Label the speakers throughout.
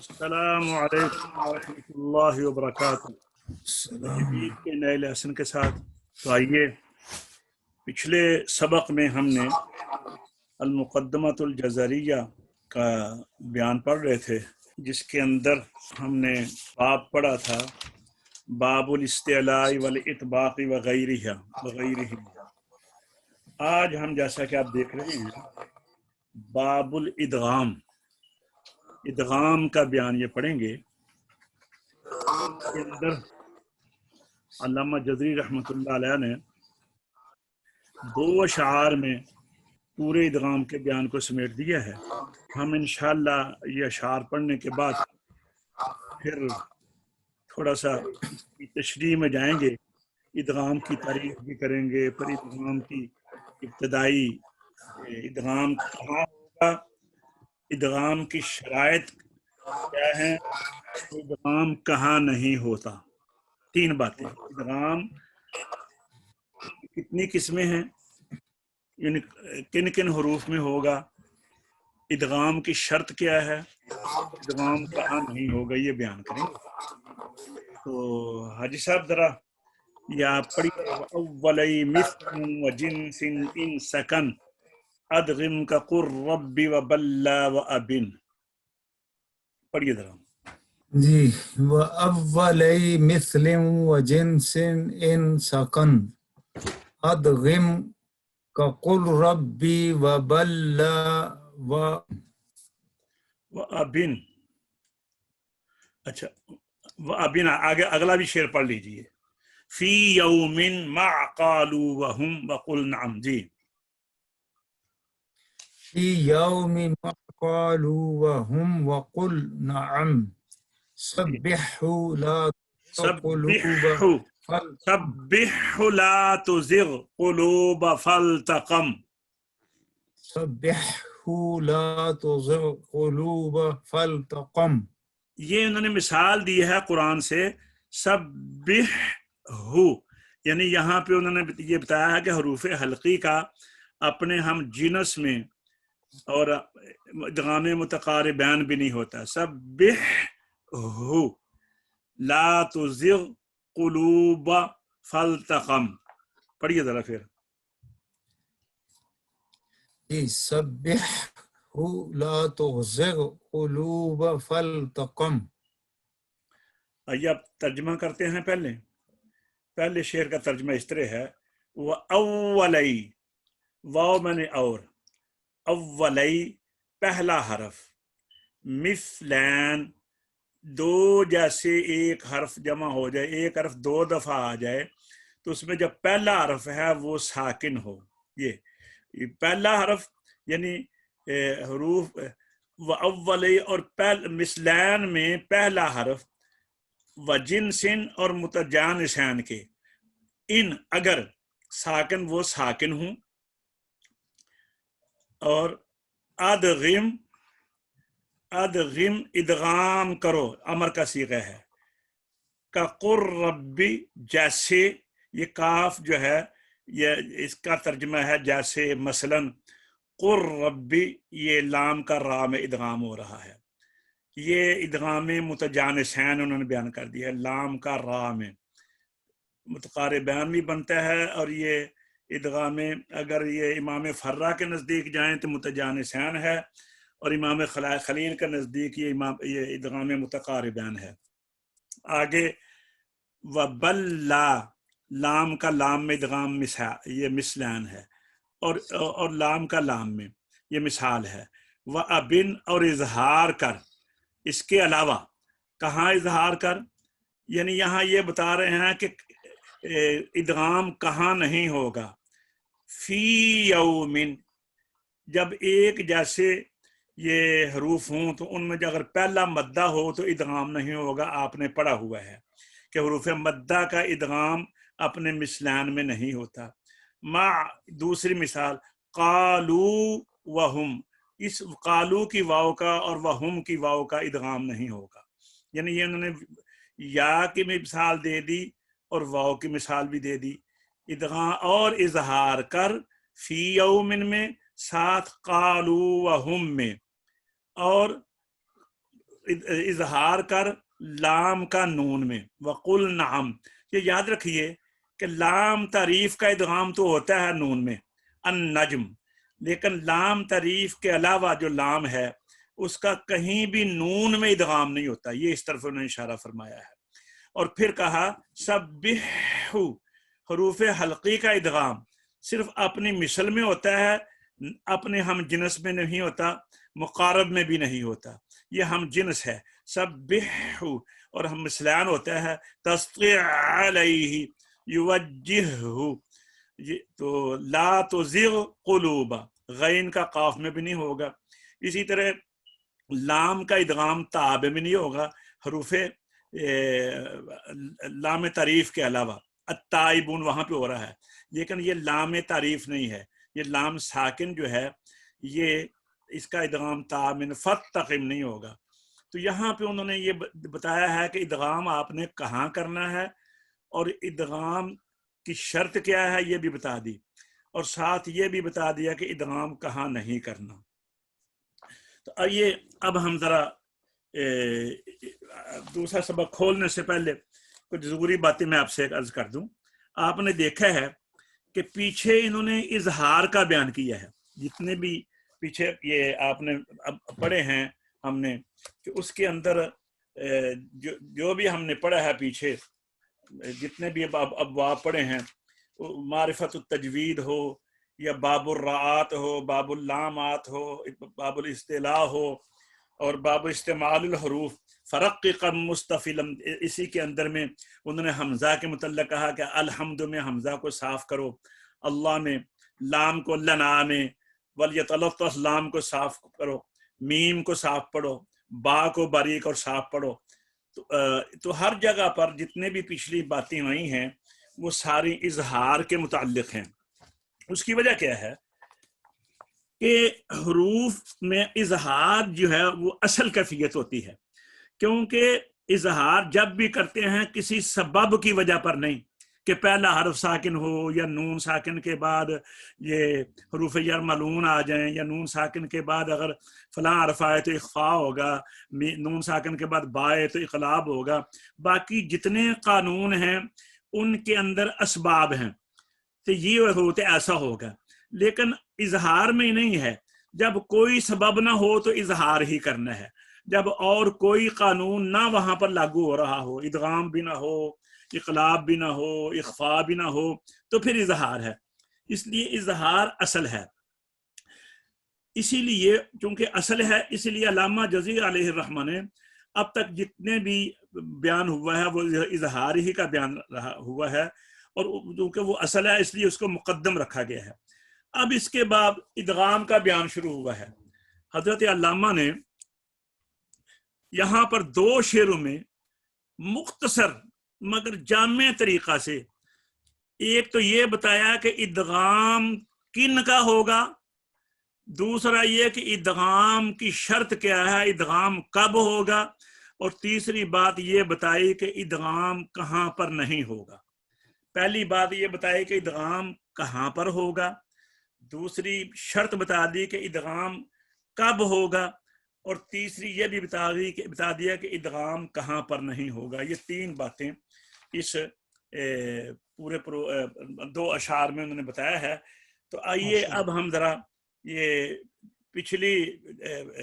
Speaker 1: السلام علیکم ورحمۃ اللہ وبرکاتہ۔ تجوید کے نئے لیسن کے ساتھ تو آئیے، پچھلے سبق میں ہم نے المقدمۃ الجزریہ کا بیان پڑھ رہے تھے، جس کے اندر ہم نے باب پڑھا تھا باب الاستعلاء والاطباق وغیرہ۔ آج ہم جیسا کہ آپ دیکھ رہے ہیں باب الادغام، ادغام کا بیان یہ پڑھیں گے۔ کے اندر علامہ جزری رحمۃ اللہ علیہ نے 2 اشعار میں پورے ادغام کے بیان کو سمیٹ دیا ہے۔ ہم انشاءاللہ یہ اشعار پڑھنے کے بعد پھر تھوڑا سا تشریح میں جائیں گے، ادغام کی تعریف بھی کریں گے، پھر ادغام کی ابتدائی ادغام کہاں ہوگا، ادغام کی شرائط کیا ہیں، ادغام کہاں نہیں ہوتا۔ 3 باتیں، ادغام کتنی قسمیں ہیں، یعنی کن کن حروف میں ہوگا، ادغام کی شرط کیا ہے، ادغام کہاں نہیں ہوگا، یہ بیان کریں گے۔ تو حاجی صاحب ذرا یا پڑھیے، اولی مثل و جنس ان سکن ادغم کا قر رب و بلا و ابن، پڑھیے ذرا۔
Speaker 2: جی، وَأَوَّلَيْ مِثْلٍ وَجِنْسٍ إِنْ سَكَنَ أَدْغِمْ كَقُلْ رَبِّي وَبَلَّ
Speaker 1: وَأَبِن، اچھا وَأَبِن آگے اگلا بھی شعر پڑھ لیجئے۔ فی یوم مع قالوا وہم وقل نعم، جی۔
Speaker 2: فِي يَوْمٍ مَا قَالُوا وَهُمْ وَقُلْ نَعَمْ سَبِّحْهُ لَا قُلُوبَ
Speaker 1: سبح لا تزغ قلوب فالتقم،
Speaker 2: سَبِّحْهُ لَا تُزِغْ قُلُوبَ فَالْتَقَمْ۔
Speaker 1: یہ انہوں نے مثال دی ہے قرآن سے، سبح ہو، یعنی یہاں پہ انہوں نے یہ بتایا ہے کہ حروف حلقی کا اپنے ہم جنس میں اور ادغام متقاربین بھی نہیں ہوتا۔ سبح ہو لا تزغ قلوب فالتقم، پڑھیے ذرا پھر۔
Speaker 2: سَبِّحْهُ لَا تُزِغْ قُلُوبَ فَالْتَقَمْ۔
Speaker 1: آئیے اب ترجمہ کرتے ہیں۔ پہلے شعر کا ترجمہ اس طرح ہے، وَأَوَّلَيْ، واو میں نے اور، اولی پہلا حرف، مثلین 2 جیسے ایک حرف جمع ہو جائے، ایک حرف 2 دفعہ آ جائے تو اس میں جب پہلا حرف ہے وہ ساکن ہو، یہ پہلا حرف یعنی حروف وَأَوَّلَيْ اور مثلین میں پہلا حرف، وجنسن اور متجانسین کے، ان اگر ساکن وہ ساکن ہوں، اور ادغم ادغام کرو، امر کا صیغہ ہے، کا قر ربی جیسے، یہ کاف جو ہے یہ اس کا ترجمہ ہے جیسے، مثلا قر ربی، یہ لام کا را میں ادغام ہو رہا ہے، یہ ادغام متجانسین انہوں نے بیان کر دیا ہے، لام کا را میں متقاربین بھی بنتا ہے، اور یہ ادغام اگر یہ امام فرا کے نزدیک جائیں تو متجانسین ہے، اور امام خلیل کے نزدیک یہ ادغام متقاربین ہے۔ آگے وبلا، لام کا لام میں ادغام یہ مثلان ہے، اور لام کا لام میں یہ مثال ہے۔ وابن، اور اظہار کر، اس کے علاوہ کہاں اظہار کر، یعنی یہاں یہ بتا رہے ہیں کہ ادغام کہاں نہیں ہوگا۔ فی یومن، جب ایک جیسے یہ حروف ہوں تو ان میں اگر پہلا مدہ ہو تو ادغام نہیں ہوگا، آپ نے پڑھا ہوا ہے کہ حروف مدہ کا ادغام اپنے مثلان میں نہیں ہوتا۔ دوسری مثال قالو وہم، اس قالو کی واو کا اور وہم کی واو کا ادغام نہیں ہوگا، یعنی یہ انہوں نے یا کی مثال دے دی اور واو کی مثال بھی دے دی۔ ادغام اور اظہار کر فی یومن میں، ساتھ قالو وہم میں، اور اظہار کر لام کا نون میں، وقل نعم، یہ یاد رکھیے کہ لام تعریف کا ادغام تو ہوتا ہے نون میں، النجم، لیکن لام تعریف کے علاوہ جو لام ہے اس کا کہیں بھی نون میں ادغام نہیں ہوتا، یہ اس طرف انہوں نے اشارہ فرمایا ہے۔ اور پھر کہا سبح، حروف حلقی کا ادغام صرف اپنی مثل میں ہوتا ہے، اپنے ہم جنس میں نہیں ہوتا، مقارب میں بھی نہیں ہوتا، یہ ہم جنس ہے سبح، اور ہم مثلان ہوتا ہے تسطع علیہ یوجہہ، تو لا تزغ قلوب، غین کا قاف میں بھی نہیں ہوگا، اسی طرح لام کا ادغام تاب میں نہیں ہوگا حروف لام تعریف کے علاوہ، التائبون وہاں پہ ہو رہا ہے، لیکن یہ لام تعریف نہیں ہے، یہ لام ساکن جو ہے یہ اس کا ادغام تا من فتقم نہیں ہوگا۔ تو یہاں پہ انہوں نے یہ بتایا ہے کہ ادغام آپ نے کہاں کرنا ہے، اور ادغام کی شرط کیا ہے یہ بھی بتا دی، اور ساتھ یہ بھی بتا دیا کہ ادغام کہاں نہیں کرنا۔ تو آئیے اب ہم ذرا دوسرا سبق کھولنے سے پہلے کچھ ضروری باتیں میں آپ سے عرض کر دوں۔ آپ نے دیکھا ہے کہ پیچھے انہوں نے اظہار کا بیان کیا ہے، جتنے بھی پیچھے یہ آپ نے اب پڑھے ہیں ہم نے، کہ اس کے اندر جو بھی ہم نے پڑھا ہے پیچھے، جتنے بھی ابواب پڑھے ہیں، معرفت التجوید ہو یا باب الرعات ہو، باب اللامات ہو، باب الاصطلاح ہو، اور باب استعمال الحروف فرققا مستفلا، اسی کے اندر میں انہوں نے حمزہ کے متعلق کہا کہ الحمد میں حمزہ کو صاف کرو، اللہ میں، لام کو لنا میں، ولیتلطف لام کو صاف کرو، میم کو صاف پڑھو، با کو باریک اور صاف پڑھو۔ تو ہر جگہ پر جتنے بھی پچھلی باتیں ہوئی ہیں وہ ساری اظہار کے متعلق ہیں۔ اس کی وجہ کیا ہے کہ حروف میں اظہار جو ہے وہ اصل کیفیت ہوتی ہے، کیونکہ اظہار جب بھی کرتے ہیں کسی سبب کی وجہ پر نہیں، کہ پہلا حرف ساکن ہو یا نون ساکن کے بعد یہ حروف یرملون آ جائیں، یا نون ساکن کے بعد اگر فلاں حرف آئے تو اخفاء ہوگا، نون ساکن کے بعد بائے تو اقلاب ہوگا، باقی جتنے قانون ہیں ان کے اندر اسباب ہیں، تو یہ ہوتے ایسا ہوگا، لیکن اظہار میں نہیں ہے، جب کوئی سبب نہ ہو تو اظہار ہی کرنا ہے، جب اور کوئی قانون نہ وہاں پر لاگو ہو رہا ہو، ادغام بھی نہ ہو، اقلاب بھی نہ ہو، اخفاء بھی نہ ہو، تو پھر اظہار ہے۔ اس لیے اظہار اصل ہے، اسی لیے چونکہ اصل ہے، اسی لیے علامہ جزی علیہ الرحمہ نے اب تک جتنے بھی بیان ہوا ہے وہ اظہار ہی کا بیان رہا ہوا ہے، اور چونکہ وہ اصل ہے اس لیے اس کو مقدم رکھا گیا ہے۔ اب اس کے بعد ادغام کا بیان شروع ہوا ہے۔ حضرت علامہ نے یہاں پر 2 شعروں میں مختصر مگر جامع طریقہ سے ایک تو یہ بتایا کہ ادغام کن کا ہوگا، دوسرا یہ کہ ادغام کی شرط کیا ہے، ادغام کب ہوگا، اور تیسری بات یہ بتائی کہ ادغام کہاں پر نہیں ہوگا۔ پہلی بات یہ بتائی کہ ادغام کہاں پر ہوگا، دوسری شرط بتا دی کہ ادغام کب ہوگا، اور تیسری یہ بھی بتا دیا کہ ادغام کہاں پر نہیں ہوگا۔ یہ 3 باتیں اس پورے 2 اشعار میں انہوں نے بتایا ہے۔ تو آئیے اب ہم ذرا یہ پچھلی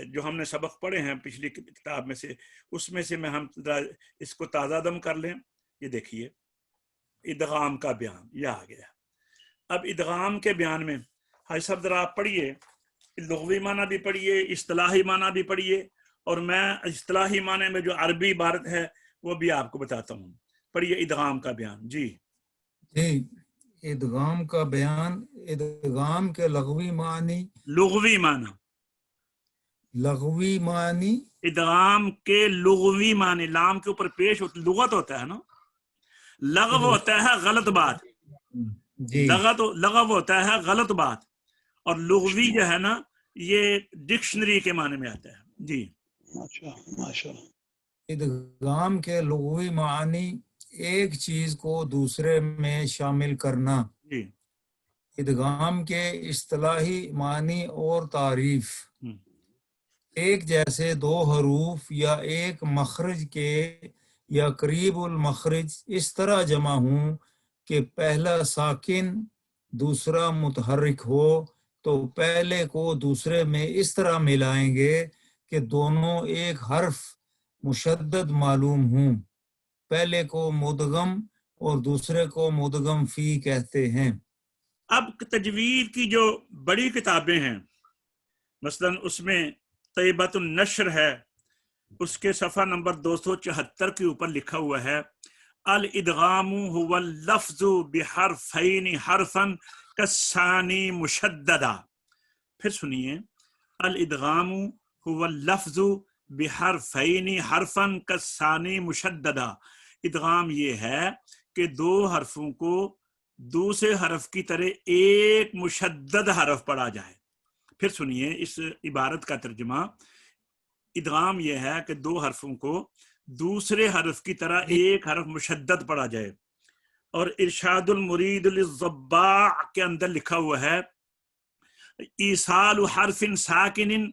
Speaker 1: جو ہم نے سبق پڑھے ہیں پچھلی کتاب میں سے، اس میں سے میں ہم ذرا اس کو تازہ دم کر لیں۔ یہ دیکھیے ادغام کا بیان یہ آ گیا۔ اب ادغام کے بیان میں حاجی صاحب ذرا آپ پڑھیے، لغوی معنی بھی پڑھیے، اصطلاحی معنی بھی پڑھیے، اور میں اصطلاحی معنی میں جو عربی عبارت ہے وہ بھی آپ کو بتاتا ہوں۔ پڑھیے ادغام کا بیان۔ جی
Speaker 2: ادغام کا بیان، ادغام کے لغوی معنی،
Speaker 1: لغوی معنی،
Speaker 2: لغوی معنی،
Speaker 1: ادغام کے لغوی معنی، لام کے اوپر پیش لغت ہوتا ہے نا، لغو ہوتا ہے غلط بات،
Speaker 2: جی
Speaker 1: لغو ہوتا ہے غلط بات، اور لغوی جو ہے نا یہ ڈکشنری کے معنی میں آتا ہے۔ جی
Speaker 3: ماشاءاللہ۔
Speaker 2: ادغام کے لغوی معنی ایک چیز کو دوسرے میں شامل کرنا۔
Speaker 1: جی
Speaker 2: ادغام کے اصطلاحی معنی اور تعریف۔ ایک جیسے دو حروف یا ایک مخرج کے یا قریب المخرج اس طرح جمع ہوں کہ پہلا ساکن دوسرا متحرک ہو تو پہلے کو دوسرے میں اس طرح ملائیں گے کہ دونوں ایک حرف مشدد معلوم ہوں. پہلے کو مدغم اور دوسرے کو مدغم فی کہتے ہیں.
Speaker 1: اب تجوید کی جو بڑی کتابیں ہیں، مثلا اس میں طیبۃ النشر ہے، اس کے صفحہ نمبر 274 کے اوپر لکھا ہوا ہے الادغام هو اللفظ بحرفین حرفا کالثانی مشددا. پھر سنیے، الادغام هو اللفظ بحرفین حرفا کالثانی مشددا. ادغام یہ ہے کہ دو حرفوں کو دوسرے حرف کی طرح ایک مشدد حرف پڑھا جائے. پھر سنیے اس عبارت کا ترجمہ. ادغام یہ ہے کہ دو حرفوں کو دوسرے حرف کی طرح ایک حرف مشدد پڑھا جائے. اور ارشاد المرید للضباع کے اندر لکھا ہوا ہے ایصال حرف ساکن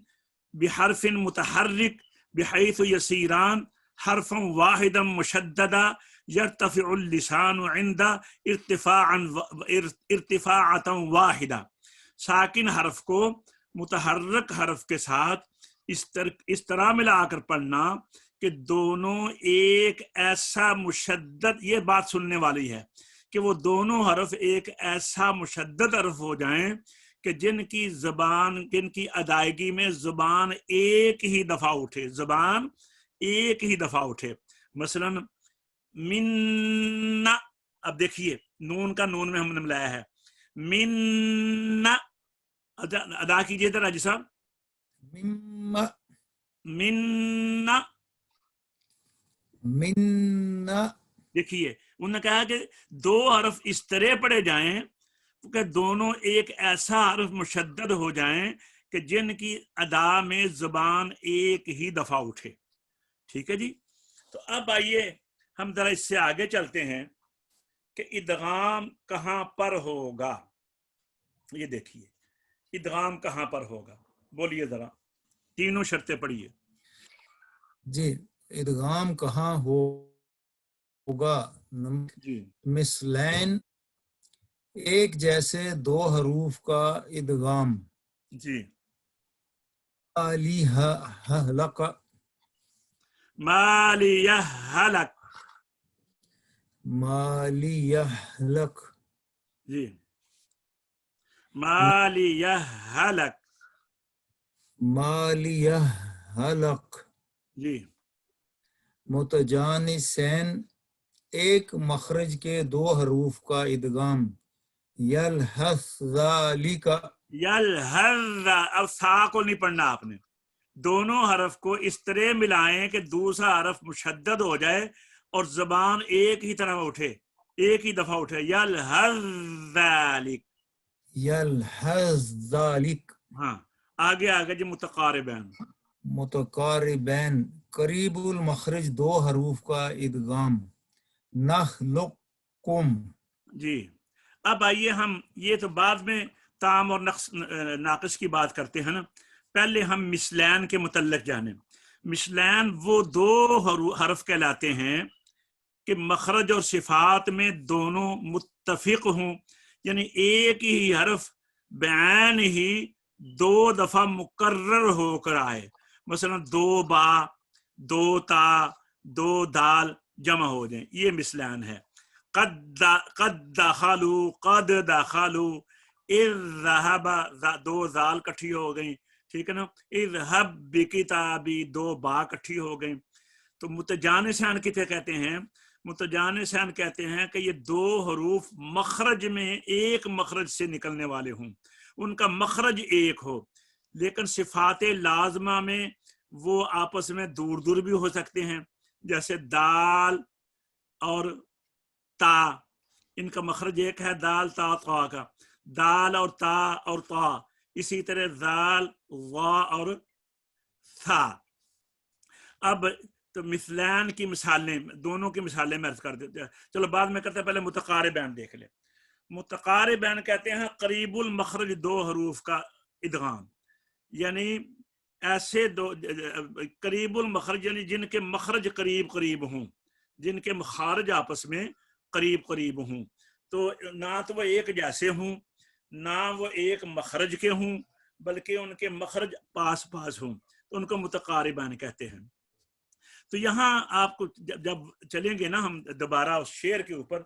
Speaker 1: بحرف متحرک بحیث یسیران حرفا واحدا مشددا یرتفع اللسان عند ارتفاعتا واحدہ. ساکن حرف کو متحرک حرف کے ساتھ اس طرح ملا کر پڑھنا کہ دونوں ایک ایسا مشدد، یہ بات سننے والی ہے کہ وہ دونوں حرف ایک ایسا مشدد حرف ہو جائیں کہ جن کی ادائیگی میں زبان ایک ہی دفعہ اٹھے، زبان ایک ہی دفعہ اٹھے. مثلا من، اب دیکھیے نون کا نون میں ہم نے ملایا ہے، من، ادا کیجیے ذرا جی صاحب، من. دیکھیے انہوں نے کہا کہ دو حرف اس طرح پڑھے جائیں کہ دونوں ایک ایسا حرف مشدد ہو جائیں کہ جن کی ادا میں زبان ایک ہی دفعہ اٹھے. ٹھیک ہے جی. تو اب آئیے ہم ذرا اس سے آگے چلتے ہیں کہ ادغام کہاں پر ہوگا. یہ دیکھیے ادغام کہاں پر ہوگا، بولیے ذرا، تینوں شرطیں پڑھیے.
Speaker 2: جی ادغام کہاں ہوگا.
Speaker 1: جی
Speaker 2: مثلین ایک جیسے دو حروف کا ادغام.
Speaker 1: جی
Speaker 2: حلق،
Speaker 1: مالیہ حلق.
Speaker 2: مالیہلق،
Speaker 1: جی مالیہ حلق.
Speaker 2: مالیہلق.
Speaker 1: جی
Speaker 2: متجانسین ایک مخرج کے دو حروف کا ادغام. یلحظ ذالک،
Speaker 1: یلحظ، اب سا کو نہیں پڑھنا آپ نے، دونوں حرف کو اس طرح ملائیں کہ دوسرا حرف مشدد ہو جائے اور زبان ایک ہی طرح اٹھے، ایک ہی دفعہ اٹھے. یلحظ ذالک.
Speaker 2: یلحظ ذالک.
Speaker 1: ہاں آگے جی متقاربین.
Speaker 2: متقاربین قریب المخرج دو حروف کا ادغام. نخلقکم.
Speaker 1: جی اب آئیے ہم یہ تو بعد میں تام اور ناقص کی بات کرتے ہیں نا، پہلے ہم مثلین کے متعلق جانیں. مثلین وہ دو حرف کہلاتے ہیں کہ مخرج اور صفات میں دونوں متفق ہوں، یعنی ایک ہی حرف بعین ہی دو دفعہ مکرر ہو کر آئے. مثلا دو با، دو تا، دو دال جمع ہو جائیں، یہ مثلین ہے. قد دخلوا، قد دخلوا. اذهب، دو زال کٹھی ہو گئیں، ٹھیک ہے نا. اذهب بکتابی، دو با کٹھی ہو گئیں. تو متجانسان کتے کہتے ہیں؟ متجانسان کہتے ہیں کہ یہ دو حروف مخرج میں ایک مخرج سے نکلنے والے ہوں، ان کا مخرج ایک ہو، لیکن صفات لازمہ میں وہ آپس میں دور دور بھی ہو سکتے ہیں. جیسے دال اور تا، ان کا مخرج ایک ہے، دال تا طا کا. دال اور تا اور طا، اسی طرح دال وا اور تھا. اب تو مثلین کی مثالیں، دونوں کی مثالیں میں عرض کر دیتے ہیں. چلو بعد میں کرتے ہیں، پہلے متقاربین دیکھ لیں. متقاربین کہتے ہیں قریب المخرج دو حروف کا ادغام، یعنی ایسے دو قریب المخرج یعنی جن کے مخرج قریب قریب ہوں، جن کے مخارج آپس میں قریب قریب ہوں، تو نہ تو وہ ایک جیسے ہوں نہ وہ ایک مخرج کے ہوں، بلکہ ان کے مخرج پاس پاس ہوں، تو ان کو متقاربان کہتے ہیں۔ تو یہاں آپ کو جب چلیں گے نا ہم دوبارہ اس شعر کے اوپر،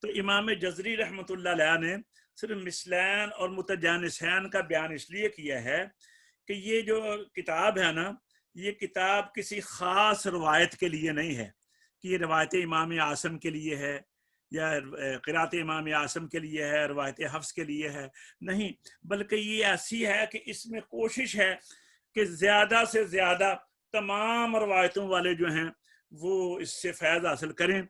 Speaker 1: تو امام جزری رحمۃ اللہ علیہ نے صرف مثلین اور متجانسین کا بیان اس لیے کیا ہے کہ یہ جو کتاب ہے نا، یہ کتاب کسی خاص روایت کے لیے نہیں ہے کہ یہ روایت امام اعظم کے لیے ہے یا قرات امام اعظم کے لیے ہے، روایت حفص کے لیے ہے، نہیں، بلکہ یہ ایسی ہے کہ اس میں کوشش ہے کہ زیادہ سے زیادہ تمام روایتوں والے جو ہیں وہ اس سے فیض حاصل کریں،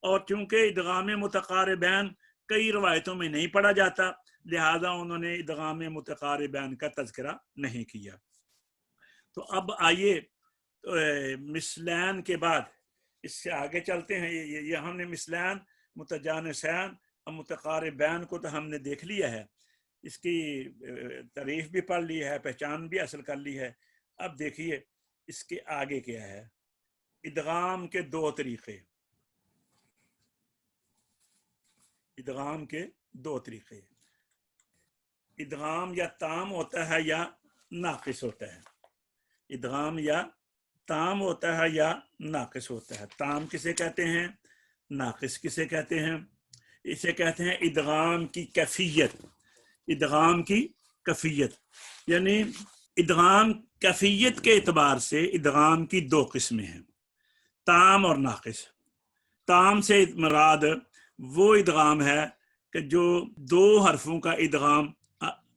Speaker 1: اور چونکہ ادغام متقاربین کئی روایتوں میں نہیں پڑھا جاتا، لہذا انہوں نے ادغام متقاربین کا تذکرہ نہیں کیا۔ تو اب آئیے مثلین کے بعد اس سے آگے چلتے ہیں۔ یہ ہم نے مثلین، متجانسین اور متقاربین کو تو ہم نے دیکھ لیا ہے، اس کی تعریف بھی پڑھ لی ہے، پہچان بھی حاصل کر لی ہے۔ اب دیکھیے اس کے آگے کیا ہے، ادغام کے دو طریقے، ادغام کے دو طریقے، ادغام یا تام ہوتا ہے یا ناقص ہوتا ہے، ادغام یا تام ہوتا ہے یا ناقص ہوتا ہے۔ تام کسے کہتے ہیں، ناقص کسے کہتے ہیں؟ اسے کہتے ہیں ادغام کی کیفیت، ادغام کی کیفیت، یعنی ادغام کیفیت کے اعتبار سے ادغام کی دو قسمیں ہیں، تام اور ناقص۔ تام سے مراد وہ ادغام ہے کہ جو دو حرفوں کا ادغام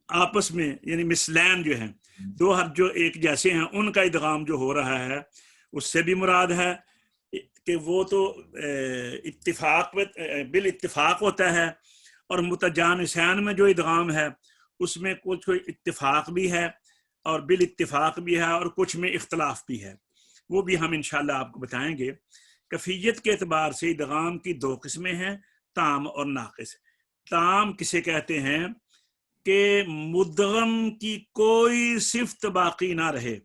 Speaker 1: آپس میں، یعنی مثلین جو ہیں، دو حرف جو ایک جیسے ہیں ان کا ادغام جو ہو رہا ہے، اس سے بھی مراد ہے کہ وہ تو اتفاق بالاتفاق ہوتا ہے، اور متجانسین میں جو ادغام ہے اس میں کچھ اتفاق بھی ہے اور بالاتفاق بھی ہے اور کچھ میں اختلاف بھی ہے، وہ بھی ہم انشاءاللہ آپ کو بتائیں گے۔ کیفیت کے اعتبار سے ادغام کی دو قسمیں ہیں، تام اور ناقص۔ تام کسے کہتے ہیں کہ مدغم کی کوئی صفت باقی نہ رہے،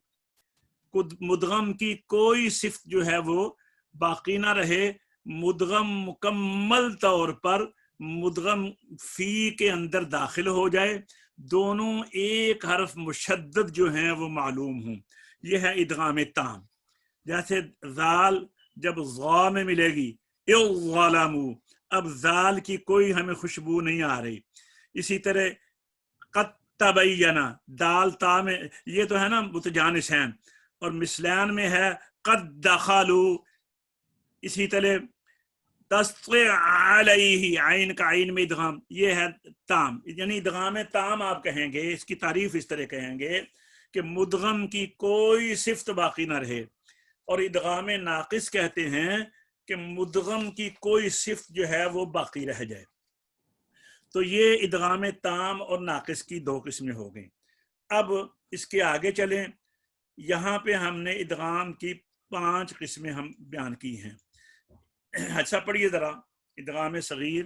Speaker 1: مدغم کی کوئی صفت جو ہے وہ باقی نہ رہے، مدغم مکمل طور پر مدغم فی کے اندر داخل ہو جائے، دونوں ایک حرف مشدد جو ہیں وہ معلوم ہوں، یہ ہے ادغام تام۔ جیسے ذال جب ضا میں ملے گی، اِظَّلَمُوا، اب ذال کی کوئی ہمیں خوشبو نہیں آ رہی۔ اسی طرح قد تبین، دال تا میں یہ تو ہے نا متجانسین، اور مثلین میں ہے قد دخلوا۔ اسی طرح تسطع علیہ، عین کا عین میں ادغام، یہ ہے تام، یعنی ادغام تام آپ کہیں گے، اس کی تعریف اس طرح کہیں گے کہ مدغم کی کوئی صفت باقی نہ رہے، اور ادغام ناقص کہتے ہیں کہ مدغم کی کوئی صفت جو ہے وہ باقی رہ جائے۔ تو یہ ادغام تام اور ناقص کی دو قسمیں ہو گئیں۔ اب اس کے آگے چلیں، یہاں پہ ہم نے ادغام کی 5 قسمیں ہم بیان کی ہیں۔ اچھا پڑھیے ذرا ادغام صغیر۔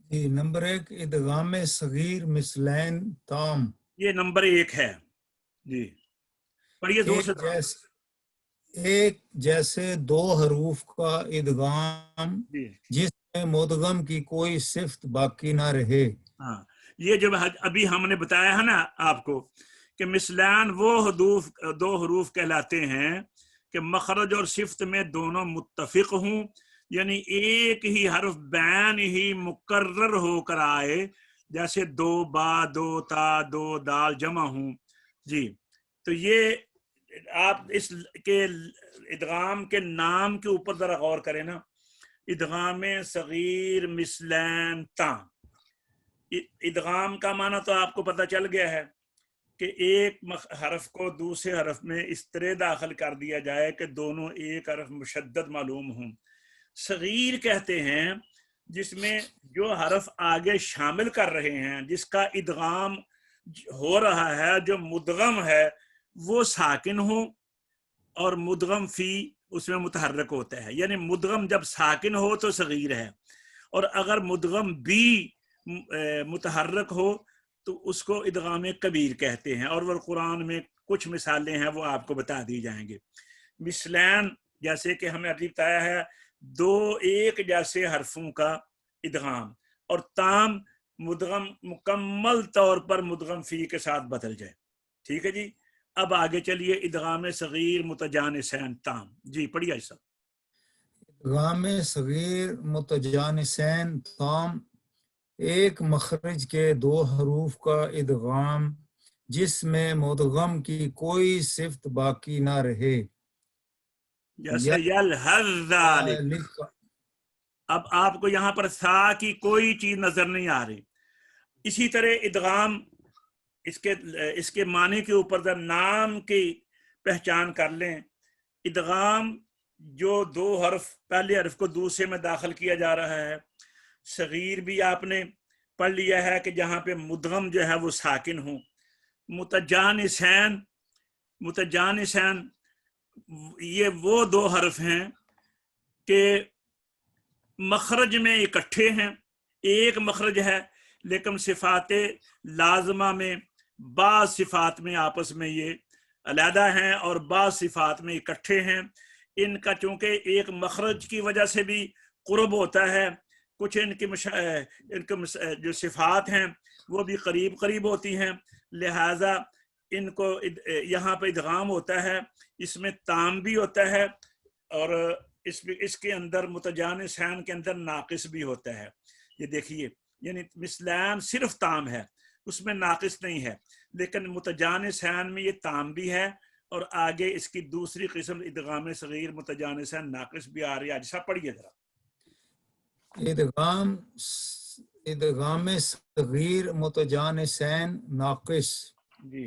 Speaker 2: جی، نمبر 1 ادغام صغیر مثلین تام،
Speaker 1: یہ نمبر 1 ہے جی، پڑھیے زور سے۔
Speaker 2: ایک جیسے دو حروف کا ادغام
Speaker 1: جی
Speaker 2: جس میں مدغم کی کوئی صفت باقی نہ رہے۔
Speaker 1: ہاں، یہ جو ابھی ہم نے بتایا ہے نا آپ کو کہ مثلان وہ دو حروف کہلاتے ہیں کہ مخرج اور صفت میں دونوں متفق ہوں، یعنی ایک ہی حرف بین ہی مکرر ہو کر آئے، جیسے دو با، دو تا، دو دال جمع ہوں۔ جی، تو یہ آپ اس کے ادغام کے نام کے اوپر ذرا غور کریں نا، ادغام صغیر مثلین تام۔ ادغام کا معنی تو آپ کو پتہ چل گیا ہے کہ ایک حرف کو دوسرے حرف میں اس طرح داخل کر دیا جائے کہ دونوں ایک حرف مشدد معلوم ہوں۔ صغیر کہتے ہیں جس میں جو حرف آگے شامل کر رہے ہیں، جس کا ادغام ہو رہا ہے، جو مدغم ہے وہ ساکن ہو، اور مدغم فی اس میں متحرک ہوتا ہے، یعنی مدغم جب ساکن ہو تو صغیر ہے، اور اگر مدغم بھی متحرک ہو تو اس کو ادغام کبیر کہتے ہیں، اور وہ قرآن میں کچھ مثالیں ہیں وہ آپ کو بتا دی جائیں گے. مثلین جیسے کہ ہمیں ابھی بتایا ہے دو ایک جیسے حرفوں کا ادغام اور تام مدغم مکمل طور پر مدغم فی کے ساتھ بدل جائے. ٹھیک ہے جی. اب آگے چلیے ادغام صغیر متجانسین تام. جی پڑھیے ایسا.
Speaker 2: ادغام صغیر متجانسین تام ایک مخرج کے دو حروف کا ادغام جس میں مدغم کی کوئی صفت باقی نہ رہے.
Speaker 1: جیسے یلحظ ذالک. اب آپ کو یہاں پر سا کی کوئی چیز نظر نہیں آ رہی. اسی طرح ادغام اس کے معنی کے اوپر جب نام کی پہچان کر لیں. ادغام جو دو حرف پہلے حرف کو دوسرے میں داخل کیا جا رہا ہے. صغیر بھی آپ نے پڑھ لیا ہے کہ جہاں پہ مدغم جو ہے وہ ساکن ہوں. متجانسین یہ وہ دو حرف ہیں کہ مخرج میں اکٹھے ہیں. ایک مخرج ہے لیکن صفات لازمہ میں بعض صفات میں آپس میں یہ علیحدہ ہیں اور بعض صفات میں اکٹھے ہیں. ان کا چونکہ ایک مخرج کی وجہ سے بھی قرب ہوتا ہے. کچھ ان کے جو صفات ہیں وہ بھی قریب ہوتی ہیں. لہذا ان کو یہاں پہ ادغام ہوتا ہے. اس میں تام بھی ہوتا ہے اور اس کے اندر متجانسین کے اندر ناقص بھی ہوتا ہے. یہ دیکھیے یعنی مثلان صرف تام ہے اس میں ناقص نہیں ہے لیکن متجانسین میں یہ تام بھی ہے اور آگے اس کی دوسری قسم ادغام صغیر متجانسین ناقص بھی آ رہی ہے. اچھا پڑھیے ذرا.
Speaker 2: ادغام صغیر متجانسین ناقص
Speaker 1: جی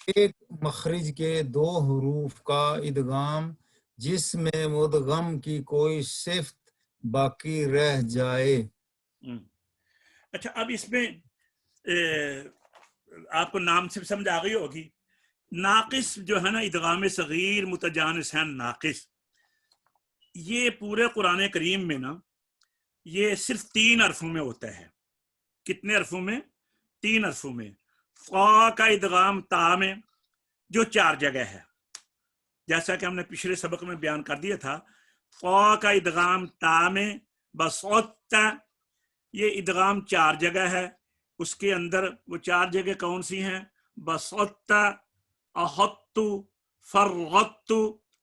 Speaker 2: ایک مخرج کے دو حروف کا ادغام جس میں مدغم کی کوئی صفت باقی رہ جائے.
Speaker 1: اچھا اب اس میں آپ کو نام سے سمجھ آ گئی ہوگی. ناقص جو ہے نا ادغام صغیر متجانسین ناقص یہ پورے قرآن کریم میں نا یہ صرف 3 حرفوں میں ہوتا ہے. کتنے حرفوں میں؟ 3 حرفوں میں. فا کا ادغام تا میں جو 4 جگہ ہے جیسا کہ ہم نے پچھلے سبق میں بیان کر دیا تھا. فا کا ادغام تا میں بصوت یہ ادغام 4 جگہ ہے. اس کے اندر وہ 4 جگہ کون سی ہیں؟ بصوت احط فرغت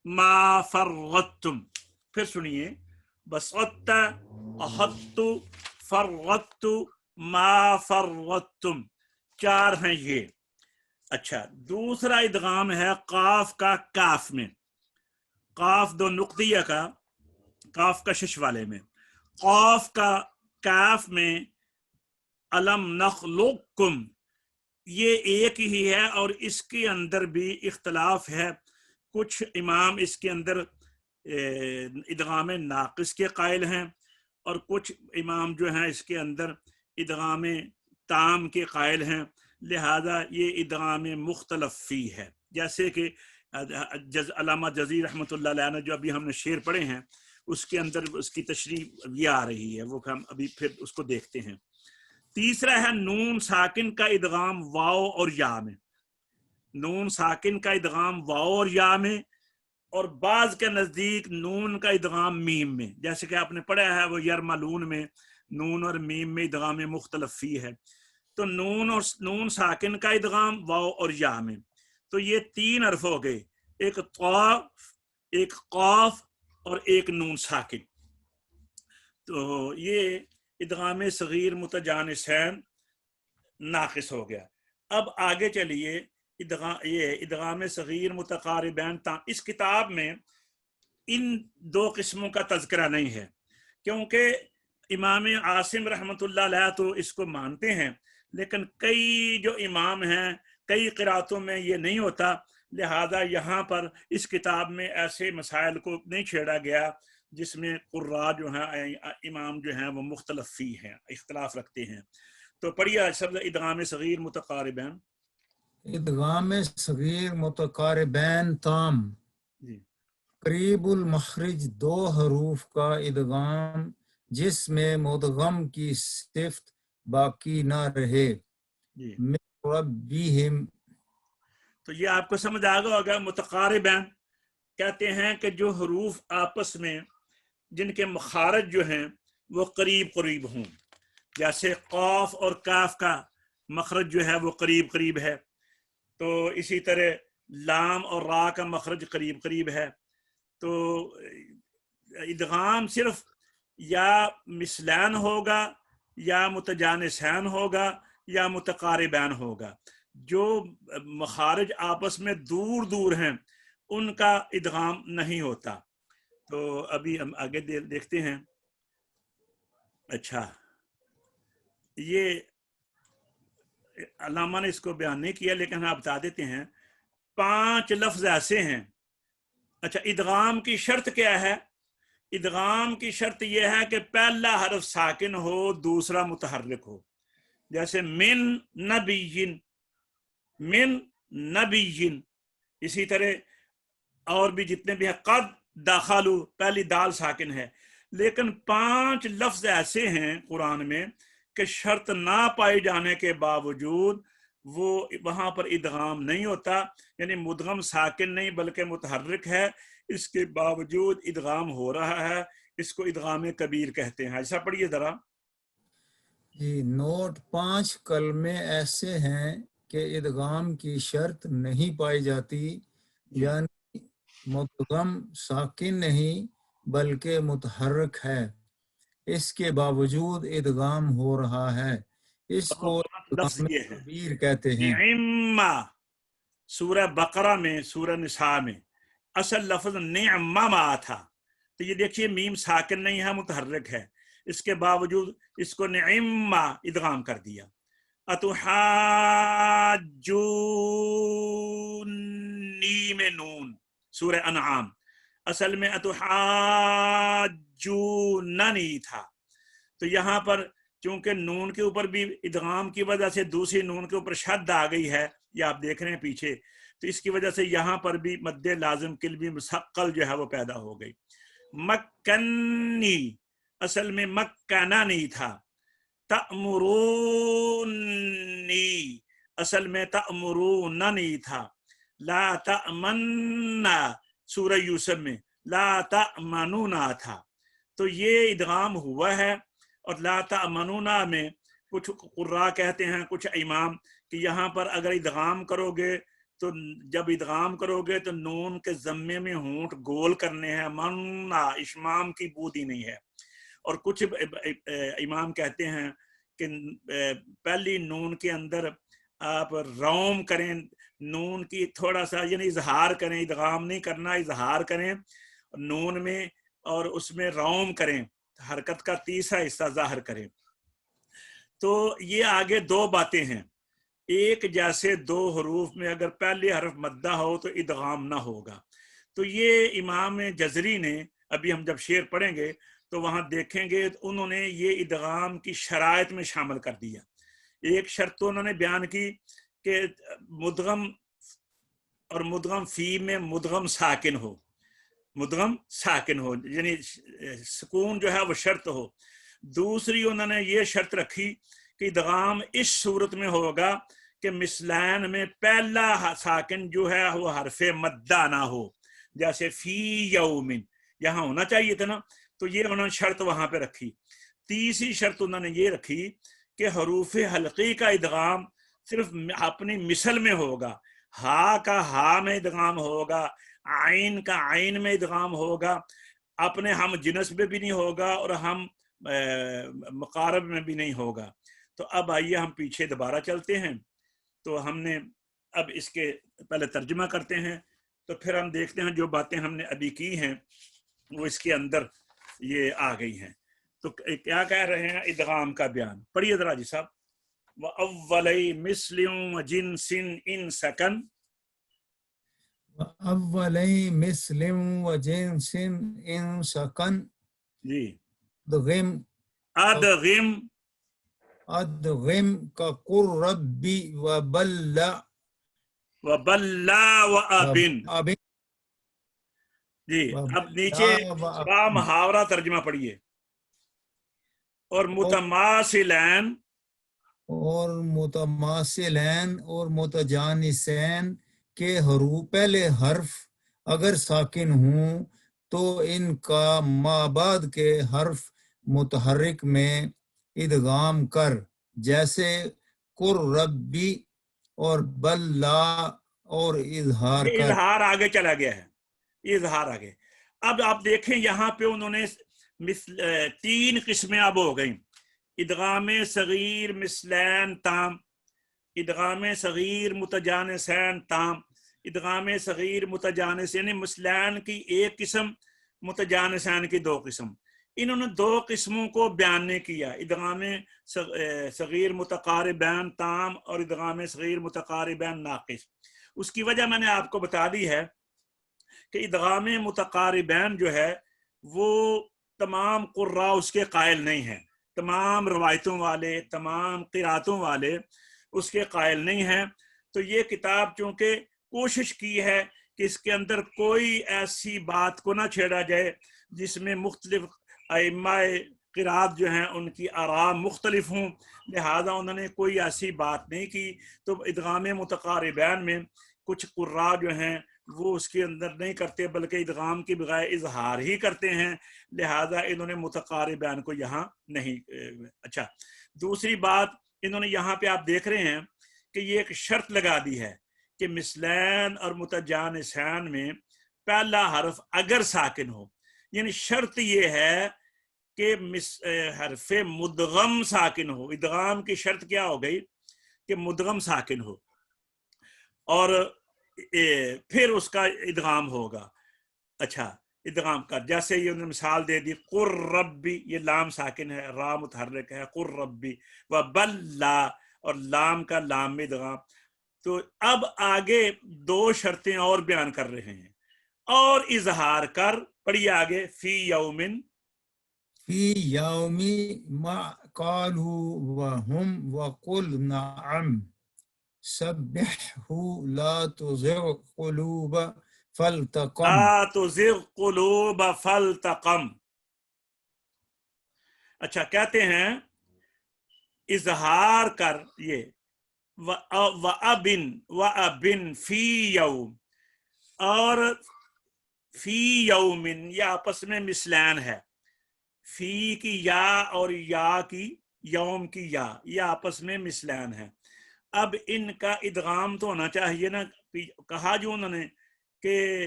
Speaker 1: ما فرغتم. پھر سنیے بصوت احط فرغت ما فرغتم 4 ہیں یہ. اچھا دوسرا ادغام ہے قاف کا کاف میں. قاف 2 نقطیہ کا کاف کا شش والے میں. قاف کا کاف میں علم نخلقکم یہ ایک ہی ہے اور اس کے اندر بھی اختلاف ہے. کچھ امام اس کے اندر ادغام ناقص کے قائل ہیں اور کچھ امام جو ہیں اس کے اندر ادغام تام کے قائل ہیں. لہذا یہ ادغام مختلف فی ہے. جیسے کہ علامہ جزیر رحمۃ اللہ علیہ نے جو ابھی ہم نے شعر پڑھے ہیں اس کے اندر اس کی تشریح یہ آ رہی ہے وہ ہم ابھی پھر اس کو دیکھتے ہیں. تیسرا ہے نون ساکن کا ادغام واو اور یا میں. نون ساکن کا ادغام واو اور یا میں اور بعض کے نزدیک نون کا ادغام میم میں. جیسے کہ آپ نے پڑھا ہے وہ یرملون میں نون اور میم میں ادغام مختلف فی ہے. تو نون ساکن کا ادغام واو اور یا میں. تو یہ 3 حرف ہو گئے. ایک قاف ایک قاف اور ایک نون ساکن. تو یہ ادغام صغیر متجانسین ناقص ہو گیا. اب آگے چلیے ادغام صغیر متقاربین. اس کتاب میں ان 2 قسموں کا تذکرہ نہیں ہے کیونکہ امام عاصم رحمۃ اللہ علیہ تو اس کو مانتے ہیں لیکن کئی جو امام ہیں کئی قراتوں میں یہ نہیں ہوتا. لہذا یہاں پر اس کتاب میں ایسے مسائل کو نہیں چھیڑا گیا جس میں قراء جو ہیں امام جو ہیں وہ مختلف فی ہیں اختلاف رکھتے ہیں. تو پڑھیے سب ادغام صغیر متقاربین.
Speaker 2: ادغام صغیر متقاربین تام
Speaker 1: جی
Speaker 2: قریب المخرج 2 حروف کا ادغام جس میں مدغم کی صفت باقی نہ رہے.
Speaker 1: جی
Speaker 2: من ربہم
Speaker 1: تو یہ آپ کو سمجھ آ گیا ہوگا. متقاربین کہتے ہیں کہ جو حروف آپس میں جن کے مخارج جو ہیں وہ قریب قریب ہوں. جیسے قاف اور کاف کا مخرج جو ہے وہ قریب قریب ہے، تو اسی طرح لام اور را کا مخرج قریب قریب ہے. تو ادغام صرف یا مثلین ہوگا یا متجانسین ہوگا یا متقاربین ہوگا. جو مخارج آپس میں دور دور ہیں ان کا ادغام نہیں ہوتا. تو ابھی ہم آگے دیکھتے ہیں. اچھا، یہ علامہ نے اس کو بیان نہیں کیا لیکن ہم بتا دیتے ہیں. 5 لفظ ایسے ہیں. اچھا، ادغام کی شرط کیا ہے؟ ادغام کی شرط یہ ہے کہ پہلا حرف ساکن ہو، دوسرا متحرک ہو. جیسے من نبیین، من نبیین. اسی طرح اور بھی جتنے بھی ہیں. قد دخلوا، پہلی دال ساکن ہے. لیکن 5 لفظ ایسے ہیں قرآن میں کہ شرط نہ پائے جانے کے باوجود وہ وہاں پر ادغام نہیں ہوتا، یعنی مدغم ساکن نہیں بلکہ متحرک ہے، اس کے باوجود ادغام ہو رہا ہے. اس کو ادغام کبیر کہتے ہیں. ایسا پڑھیے ذرا.
Speaker 2: جی، نوٹ 5 کلمے ایسے ہیں کہ ادغام کی شرط نہیں پائی جاتی، یعنی مدغم ساکن نہیں بلکہ متحرک ہے، اس کے باوجود ادغام ہو رہا ہے. اس کو
Speaker 1: لفظ
Speaker 2: ادغام
Speaker 1: یہ ہے
Speaker 2: کبیر کہتے ہیں.
Speaker 1: نعمہ. سورہ بقرہ میں، سورہ نساء میں اصل لفظ نعمہ تھا. تو یہ دیکھیے میم ساکن نہیں ہے، متحرک ہے، اس کے باوجود اس کو نعمہ ادغام کر دیا. اتحاجونی میں نون، سورہ انعام. اصل میں اتحاجوننی تھا. تو یہاں پر چونکہ نون کے اوپر بھی ادغام کی وجہ سے دوسری نون کے اوپر شد آ گئی ہے، یہ آپ دیکھ رہے ہیں پیچھے، تو اس کی وجہ سے یہاں پر بھی مد لازم قلبی مثقل جو ہے وہ پیدا ہو گئی. مکنی، اصل میں مکنا نہیں تھا. تأمرونی، اصل میں تأمرون نہیں تھا. لا تأمننا، سورہ یوسف میں لا تأمنونا تھا. تو یہ ادغام ہوا ہے. اور لا تأمنونا میں کچھ قراء کہتے ہیں، کچھ امام، کہ یہاں پر اگر ادغام کرو گے تو جب ادغام کرو گے تو نون کے ضمے میں ہونٹ گول کرنے ہیں، منع اشمام کی بودی نہیں ہے. اور کچھ امام کہتے ہیں کہ پہلی نون کے اندر آپ روم کریں، نون کی تھوڑا سا یعنی اظہار کریں، ادغام نہیں کرنا، اظہار کریں نون میں، اور اس میں روم کریں، حرکت کا تیسرا حصہ ظاہر کریں. تو یہ آگے 2 باتیں ہیں. ایک، جیسے 2 حروف میں اگر پہلے حرف مدہ ہو تو ادغام نہ ہوگا. تو یہ امام جزری نے، ابھی ہم جب شعر پڑھیں گے تو وہاں دیکھیں گے انہوں نے یہ ادغام کی شرائط میں شامل کر دیا. ایک شرط تو انہوں نے بیان کی کہ مدغم اور مدغم فی میں مدغم ساکن ہو، مدغم ساکن ہو، یعنی سکون جو ہے وہ شرط ہو. دوسری انہوں نے یہ شرط رکھی کہ ادغام اس صورت میں ہوگا کہ مثلین میں پہلا ساکن جو ہے وہ حرف مدہ نہ ہو. جیسے فی یومن یہاں ہونا چاہیے تھا نا، تو یہ انہوں نے شرط وہاں پہ رکھی. تیسری شرط انہوں نے یہ رکھی کہ حروف حلقی کا ادغام صرف اپنی مثل میں ہوگا. ہا کا ہا میں ادغام ہوگا، عین کا عین میں ادغام ہوگا، اپنے ہم جنس میں بھی نہیں ہوگا اور ہم مقارب میں بھی نہیں ہوگا. تو اب آئیے ہم پیچھے دوبارہ چلتے ہیں. تو ہم نے اب اس کے پہلے ترجمہ کرتے ہیں، تو پھر ہم دیکھتے ہیں جو باتیں ہم نے ابھی کی ہیں وہ اس کے اندر یہ آ گئی ہیں. تو کیا کہہ رہے ہیں؟ ادغام کا بیان پڑھیے ذرا جی صاحب. وَأَوَّلَيْ مِثْلٍ وَجِنْسٍ إِنْ سَكَنْ.
Speaker 2: وَأَوَّلَيْ مِثْلٍ وَجِنْسٍ إِنْ سَكَنْ.
Speaker 1: جی.
Speaker 2: ادغم
Speaker 1: ادغم،
Speaker 2: ادغم کا قر ربی وبلع
Speaker 1: وبلا وابن. جی اب نیچے با محاورہ ترجمہ پڑھیے. اور متماثلین،
Speaker 2: اور متماثلین اور متجانسین کہ حروف پہلے حرف اگر ساکن ہوں تو ان کا مابعد کے حرف متحرک میں ادغام کر، جیسے قر ربی اور بلا، اور اظہار
Speaker 1: یہ
Speaker 2: کر۔
Speaker 1: اظہار آگے چلا گیا ہے، یہ اظہار آگے۔ اب آپ دیکھیں یہاں پہ انہوں نے تین قسمیں اب ہو گئیں، ادغام صغیر مثلین تام، ادغام صغیر متجانسین تام، ادغام صغیر متجانس یعنی مثلین کی ایک قسم، متجانسین کی دو قسم۔ انہوں نے دو قسموں کو بیان نہیں کیا، ادغام صغیر متقاربین تام اور ادغام صغیر متقاربین ناقص۔ اس کی وجہ میں نے آپ کو بتا دی ہے کہ ادغام متقاربین جو ہے وہ تمام قراء اس کے قائل نہیں ہیں، تمام روایتوں والے، تمام قراتوں والے اس کے قائل نہیں ہیں۔ تو یہ کتاب چونکہ کوشش کی ہے کہ اس کے اندر کوئی ایسی بات کو نہ چھیڑا جائے جس میں مختلف ائمہ قرات جو ہیں ان کی آراء مختلف ہوں، لہذا انہوں نے کوئی ایسی بات نہیں کی۔ تو ادغام متقاربین میں کچھ قراء جو ہیں وہ اس کے اندر نہیں کرتے بلکہ ادغام کی بغیر اظہار ہی کرتے ہیں، لہذا انہوں نے متقاربین کو یہاں نہیں۔ اچھا، دوسری بات انہوں نے یہاں پہ آپ دیکھ رہے ہیں کہ یہ ایک شرط لگا دی ہے کہ مثلین اور متجانسین میں پہلا حرف اگر ساکن ہو، یعنی شرط یہ ہے کہ حرف مدغم ساکن ہو۔ ادغام کی شرط کیا ہو گئی کہ مدغم ساکن ہو، اور پھر اس کا ادغام ہوگا۔ اچھا، ادغام کا جیسے یہ انہوں نے مثال دے دی، قر ربی، یہ لام ساکن ہے، را متحرک ہے، قر ربی، و بلا، اور لام کا لام میں ادغام۔ تو اب آگے دو شرطیں اور بیان کر رہے ہیں، اور اظہار کر، پڑھیے آگے، فی یومن،
Speaker 2: فی یومی ما قالوا وہم وقل نعم سبحہ لا تزغ قلوب فالتقم۔
Speaker 1: لا تزغ قلوب فالتقم۔ اچھا، کہتے ہیں اظہار کر، یہ وَأَبِن فی یوم، اور فی یومن یہ آپس میں مثلین ہے، فی کی یا اور یا کی یوم کی یا، یہ آپس میں مثلین ہے۔ اب ان کا ادغام تو ہونا چاہیے نا، کہا جو انہوں نے کہ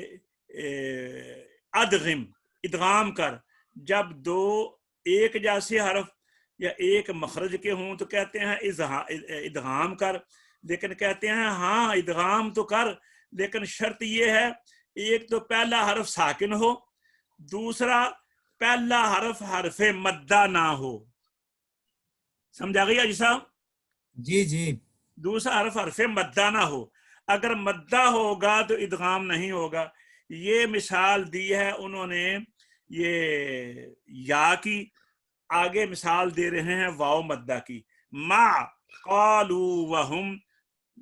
Speaker 1: ادغم، ادغام کر، جب دو ایک جیسے حرف یا ایک مخرج کے ہوں تو کہتے ہیں ادغام کر، لیکن کہتے ہیں ہاں ادغام تو کر، لیکن شرط یہ ہے ایک تو پہلا حرف ساکن ہو، دوسرا پہلا حرف حرف مدہ نہ ہو۔ سمجھا گیا جی صاحب؟
Speaker 2: جی جی،
Speaker 1: دوسرا حرف حرف مدہ نہ ہو، اگر مدہ ہوگا تو ادغام نہیں ہوگا۔ یہ مثال دی ہے انہوں نے یہ یا کی، آگے مثال دے رہے ہیں واو مدہ کی، ما قالو وہم،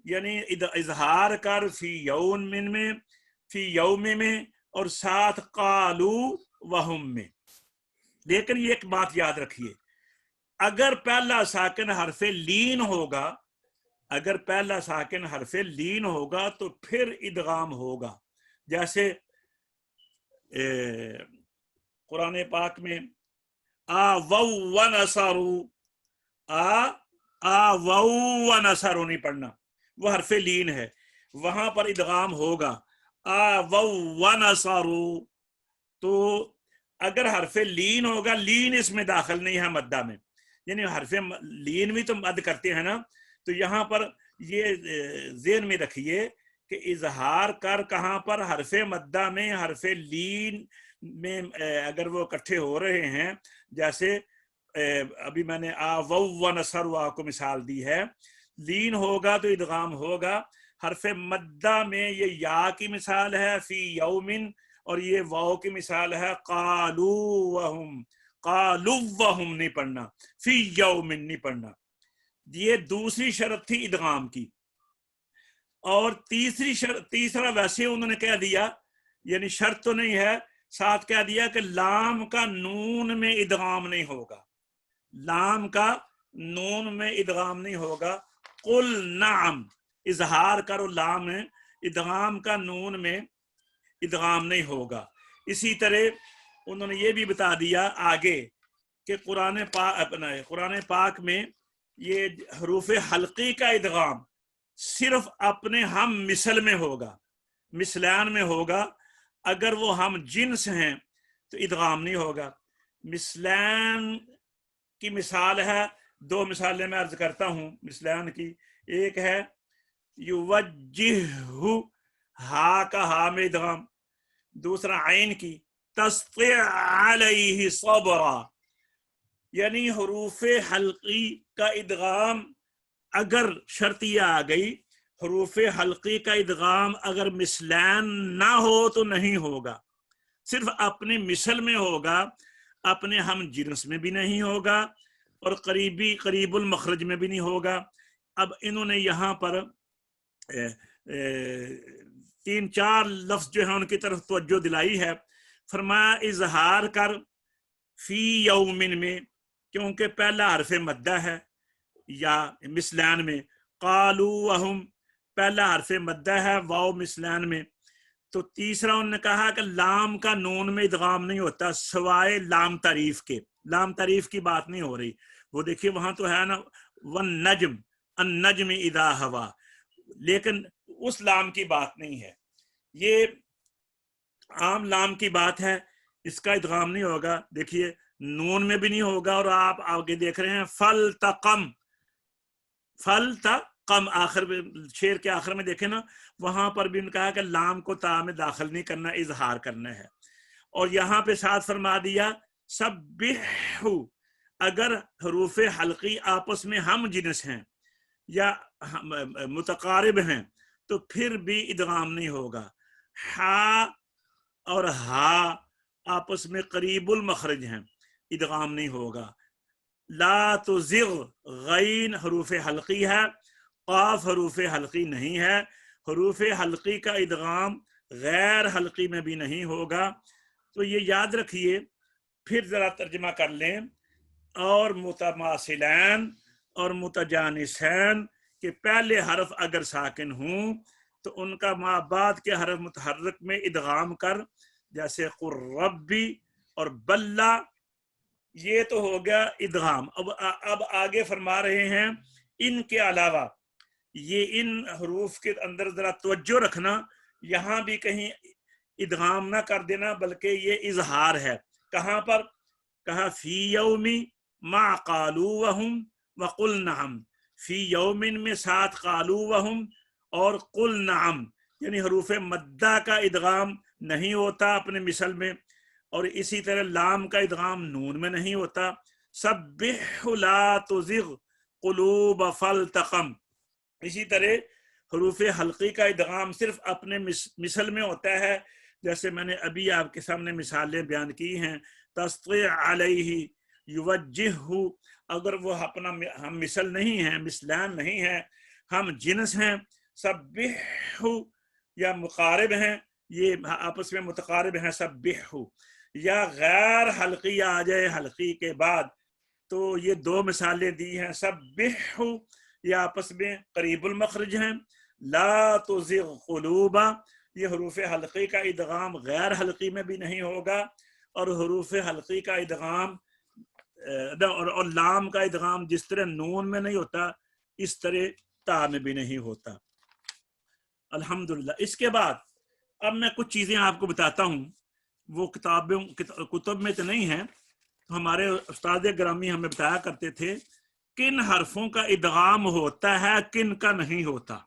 Speaker 1: یعنی اظہار کر فی یوم میں، فی یوم میں، اور ساتھ قالو وہم میں۔ لیکن یہ ایک بات یاد رکھیے، اگر پہلا ساکن حرف لین ہوگا، اگر پہلا ساکن حرف لین ہوگا تو پھر ادغام ہوگا، جیسے قرآن پاک میں آوَوْ وَنَصَرُوا، آوَوْ وَنَصَرُوا نہیں پڑھنا، وہ حرف لین ہے، وہاں پر ادغام ہوگا آوَوْ وَنَصَرُوا۔ تو اگر حرف لین ہوگا، لین اس میں داخل نہیں ہے مدہ میں، یعنی حرف لین بھی تو مد کرتے ہیں نا، تو یہاں پر یہ ذہن میں رکھیے کہ اظہار کر کہاں پر، حرف مدہ میں، حرف لین میں اگر وہ اکٹھے ہو رہے ہیں، جیسے ابھی میں نے آوَوْ وَنَصَرُوا کو مثال دی ہے، لین ہوگا تو ادغام ہوگا۔ حرف مدہ میں یہ یا کی مثال ہے فی یومن، اور یہ واو کی مثال ہے قالو وہم، قالو وہم نہیں پڑھنا، فی یومن نہیں پڑھنا۔ یہ دوسری شرط تھی ادغام کی۔ اور تیسرا ویسے انہوں نے کہہ دیا، یعنی شرط تو نہیں ہے، ساتھ کہہ دیا کہ لام کا نون میں ادغام نہیں ہوگا، لام کا نون میں ادغام نہیں ہوگا۔ قل نعم، اظہار کرو لام میں ادغام کا نون میں ادغام نہیں ہوگا۔ اسی طرح انہوں نے یہ بھی بتا دیا آگے کہ قرآن پاک میں یہ حروف حلقی کا ادغام صرف اپنے ہم مثل میں ہوگا، مثلان میں ہوگا۔ اگر وہ ہم جنس ہیں تو ادغام نہیں ہوگا۔ مثلان کی مثال ہے، دو مثالیں میں عرض کرتا ہوں مثلان کی۔ ایک ہے یوجہ، ہا کا ہا میں ادغام۔ دوسرا عین کی تسطع علیہ صبرا، یعنی حروف حلقی کا ادغام اگر شرطیہ آ گئی، حروف حلقی کا ادغام اگر مثلان نہ ہو تو نہیں ہوگا، صرف اپنے مثل میں ہوگا، اپنے ہم جنس میں بھی نہیں ہوگا، اور قریب المخرج میں بھی نہیں ہوگا۔ اب انہوں نے یہاں پر 3-4 لفظ جو ہیں ان کی طرف توجہ دلائی ہے۔ فرمایا اظہار کر فی یومن میں، کیونکہ پہلا حرف مدہ ہے، یا مثلان میں قالو وہم پہلا حرف مدہ ہے واو مثلان میں۔ تو تیسرا انہوں نے کہا کہ لام کا نون میں ادغام نہیں ہوتا سوائے لام تعریف کے، لام تعریف کی بات نہیں ہو رہی۔ وہ دیکھیے وہاں تو ہے نا والنجم النجم اذا ہوا، لیکن اس لام کی بات نہیں ہے، یہ عام لام کی بات ہے، اس کا ادغام نہیں ہوگا۔ دیکھیے نون میں بھی نہیں ہوگا، اور آپ آگے دیکھ رہے ہیں فلتقم، فلتقم آخر میں شعر کے آخر میں دیکھیں نا، وہاں پر بھی ان کہا کہ لام کو تا میں داخل نہیں کرنا، اظہار کرنا ہے۔ اور یہاں پہ ساتھ فرما دیا سبحو، اگر حروف حلقی آپس میں ہم جنس ہیں یا متقارب ہیں تو پھر بھی ادغام نہیں ہوگا۔ ہا اور ہا آپس میں قریب المخرج ہیں، ادغام نہیں ہوگا۔ لا تزغ، غین حروف حلقی ہے، قاف حروف حلقی نہیں ہے، حروف حلقی کا ادغام غیر حلقی میں بھی نہیں ہوگا۔ تو یہ یاد رکھیے، پھر ذرا ترجمہ کر لیں۔ اور متماثلین اور متجانسین کہ پہلے حرف اگر ساکن ہوں تو ان کا ما بعد کے حرف متحرک میں ادغام کر، جیسے قربی اور بلّا، یہ تو ہو گیا ادغام۔ اب آگے فرما رہے ہیں ان کے علاوہ یہ ان حروف کے اندر ذرا توجہ رکھنا، یہاں بھی کہیں ادغام نہ کر دینا بلکہ یہ اظہار ہے۔ کہاں پر کہا فی یومی ما قالو وہم وقل نعم، فی یومن میں ساتھ قالو وہم اور قل نعم، یعنی حروف مدہ کا ادغام نہیں ہوتا اپنے مثل میں، اور اسی طرح لام کا ادغام نون میں نہیں ہوتا۔ سبح لا تزغ قلوب فلتقم، اسی طرح حروف حلقی کا ادغام صرف اپنے مثل میں ہوتا ہے، جیسے میں نے ابھی آپ کے سامنے مثالیں بیان کی ہیں۔ تسطع علیہ، یوجہ، اگر وہ اپنا ہم مثل نہیں ہیں، مثلان نہیں ہیں، ہم جنس ہیں۔ سبح یا مقارب ہیں، یہ آپس میں متقارب ہیں سبح، یا غیر حلقی آ جائے حلقی کے بعد تو یہ 2 مثالیں دی ہیں۔ سبح یہ آپس میں قریب المخرج ہیں، لا تزغ قلوبا یہ حروف حلقی کا ادغام غیر حلقی میں بھی نہیں ہوگا، اور حروف حلقی کا ادغام اور لام کا ادغام جس طرح نون میں نہیں ہوتا اس طرح تا میں بھی نہیں ہوتا۔ الحمدللہ۔ اس کے بعد اب میں کچھ چیزیں آپ کو بتاتا ہوں، وہ کتب میں تو نہیں ہیں، ہمارے استاد گرامی ہمیں بتایا کرتے تھے کن حرفوں کا ادغام ہوتا ہے کن کا نہیں ہوتا۔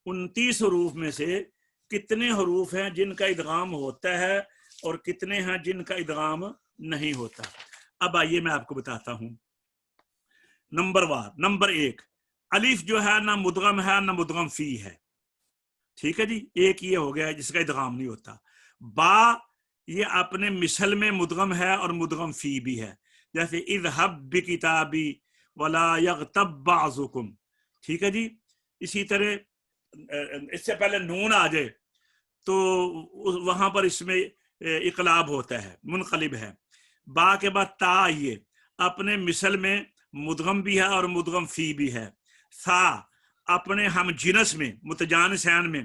Speaker 1: 29 حروف میں سے کتنے حروف ہیں جن کا ادغام ہوتا ہے اور کتنے ہیں جن کا ادغام نہیں ہوتا۔ اب آئیے میں آپ کو بتاتا ہوں نمبر وار۔ نمبر 1، الف جو ہے نہ مدغم ہے نہ مدغم فی ہے، ٹھیک ہے جی، ایک یہ ہو گیا جس کا ادغام نہیں ہوتا۔ با یہ اپنے مثل میں مدغم ہے اور مدغم فی بھی ہے، جیسے اذهب بکتابی ولا یغتب بعضکم، ٹھیک ہے جی۔ اسی طرح اس سے پہلے نون آ جائے تو وہاں پر اس میں اقلاب ہوتا ہے، منقلب ہے۔ با کے بعد تا آئیے، اپنے مثل میں مدغم بھی ہے اور مدغم فی بھی ہے۔ سا اپنے ہم جنس میں متجانسین میں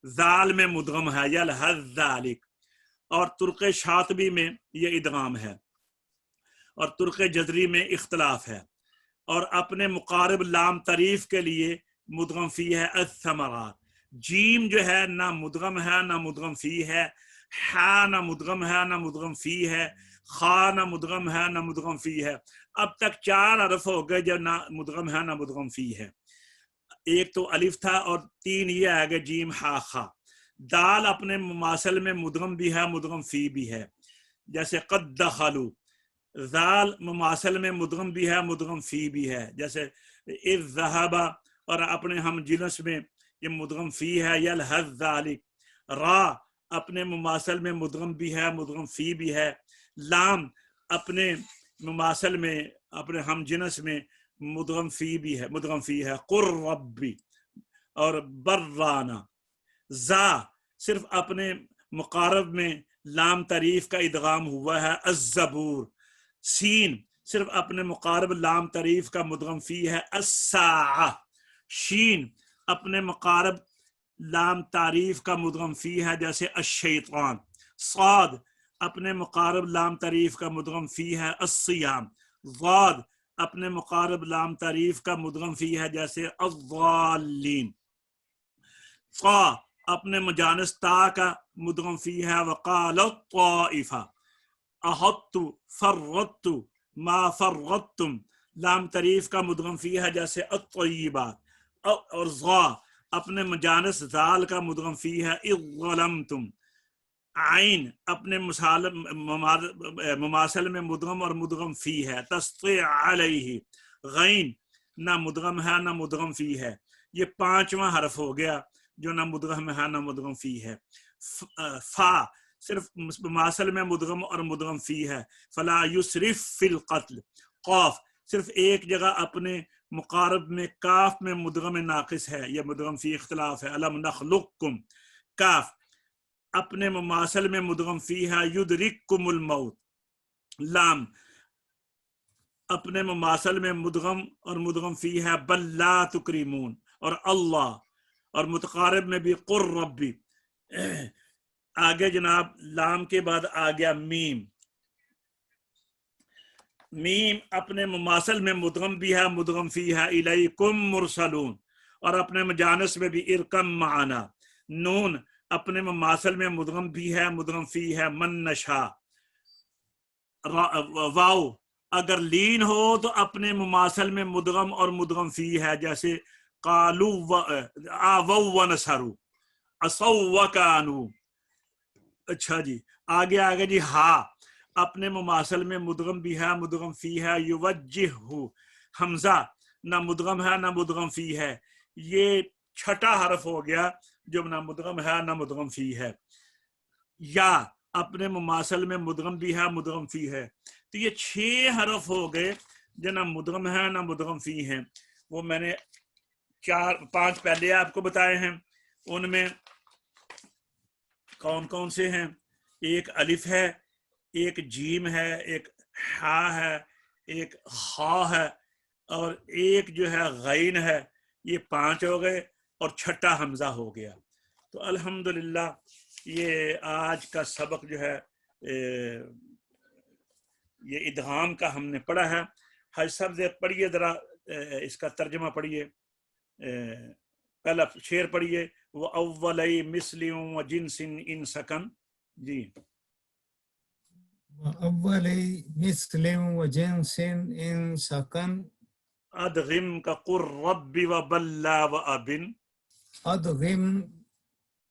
Speaker 1: ذال میں مدغم ہے یلحظ ذالک، اور ترک شاطبی میں یہ ادغام ہے، اور ترک جزری میں اختلاف ہے، اور اپنے مقارب لام تعریف کے لیے مدغم فی ہے الثمرات، جیم جو ہے نہ مدغم ہے نہ مدغم فی ہے، ہا نہ مدغم ہے نہ مدغم فی ہے، خا نہ مدغم ہے نہ مدغم فی ہے۔ اب تک 4 حرف ہو گئے جو نہ مدغم ہے نہ مدغم فی ہے، ایک تو الف تھا اور 3 یہ آ گئے جیم ہا خا۔ دال اپنے مماثل میں مدغم بھی ہے مدغم فی بھی ہے، جیسے قد دخلوا، ذال مماثل میں مدغم بھی ہے مدغم فی بھی ہے، جیسے اذ ذہب، اور اپنے ہم جنس میں یہ مدغم فی ہے یلحظ ذالک۔ را اپنے مماثل میں مدغم بھی ہے مدغم فی بھی ہے۔ لام اپنے مماثل میں اپنے ہم جنس میں مدغم فی بھی ہے مدغم فی ہے، قر ربی اور برانا۔ زا صرف اپنے مقارب میں لام تعریف کا ادغام ہوا ہے الزبور۔ سین صرف اپنے مقارب لام تعریف کا مدغم فی ہے الساعہ۔ شین اپنے مقارب لام تعریف کا مدغم فی ہے جیسے الشیطان۔ صاد اپنے مقارب لام تعریف کا مدغم فی ہے الصیام۔ ضاد اپنے مقارب لام تعریف کا مدغم فی ہے جیسے الضالین۔ طا اپنے مجانس تا کا مدغم فی ہے وقال الطائفہ۔ احط فرطت ما فرطتم لام تعریف کا مدغم فی ہے جیسے الطیبات۔ اور ضا اپنے مجانس ذال کا مدغم فی ہے اذ ظلمتم۔ عین اپنے مماثل میں مدغم اور مدغم فی ہے تسطیع علیہ۔ غین نہ مدغم ہے نہ مدغم فی ہے، یہ 5واں حرف ہو گیا جو نہ مدغم ہے نہ مدغم فی ہے۔ فا صرف مماثل میں مدغم اور مدغم فی ہے فلا یسرف فی القتل۔ قاف صرف ایک جگہ اپنے مقارب میں کاف میں مدغم ناقص ہے، یہ مدغم فی اختلاف ہے الم نخلقکم۔ کاف اپنے مماثل میں مدغم فی ہے یدرککم الموت۔ لام اپنے مماثل میں مدغم اور مدغم فی ہے بل لا تکریمون۔ اور اللہ اور متقارب میں بھی قر ربی۔ آگے جناب لام کے بعد آ گیا میم۔ میم اپنے مماثل میں مدغم بھی ہے مدغم فی ہے الیکم مرسلون، اور اپنے مجانس میں بھی ارکم معنا۔ نون اپنے مماثل میں مدغم بھی ہے مدغم فی ہے من نشا۔ واو اگر لین ہو تو اپنے مماثل میں مدغم اور مدغم فی ہے جیسے قالو آووا ونصروا عصوا وکانوا۔ اچھا جی آگے جی ہا اپنے مماثل میں مدغم بھی ہے مدغم فی ہے یوجہ۔ حمزہ نہ مدغم ہے نہ مدغم فی ہے، یہ 6واں حرف ہو گیا جو نہ مدغم ہے نہ مدغم فی ہے۔ یا اپنے مماثل میں مدغم بھی ہے مدغم فی ہے، تو یہ 6 حرف ہو گئے جو نہ مدغم ہے نہ مدغم فی ہیں۔ وہ میں نے 5 پہلے آپ کو بتائے ہیں، ان میں کون کون سے ہیں؟ ایک الف ہے، ایک جیم ہے، ایک ہا ہے، ایک خا ہے، اور ایک جو ہے غین ہے۔ یہ 5 ہو گئے اور 6واں حمزہ ہو گیا۔ تو الحمدللہ یہ آج کا سبق جو ہے یہ ادغام کا ہم نے پڑھا ہے۔ حج صاحب سے پڑھیے ذرا اس کا ترجمہ پڑھیے، پہلا شعر پڑھیے وَأَوَّلَيْ مِثْلٍ وَجِنْسٍ إِنْ سَكَنْ۔ جی
Speaker 2: وَأَوَّلِ مِثْلٍ وَجِنْسٍ إِنْ سَكَنْ
Speaker 1: ادغم كقر رب وبلّى وأبن۔
Speaker 2: أدغم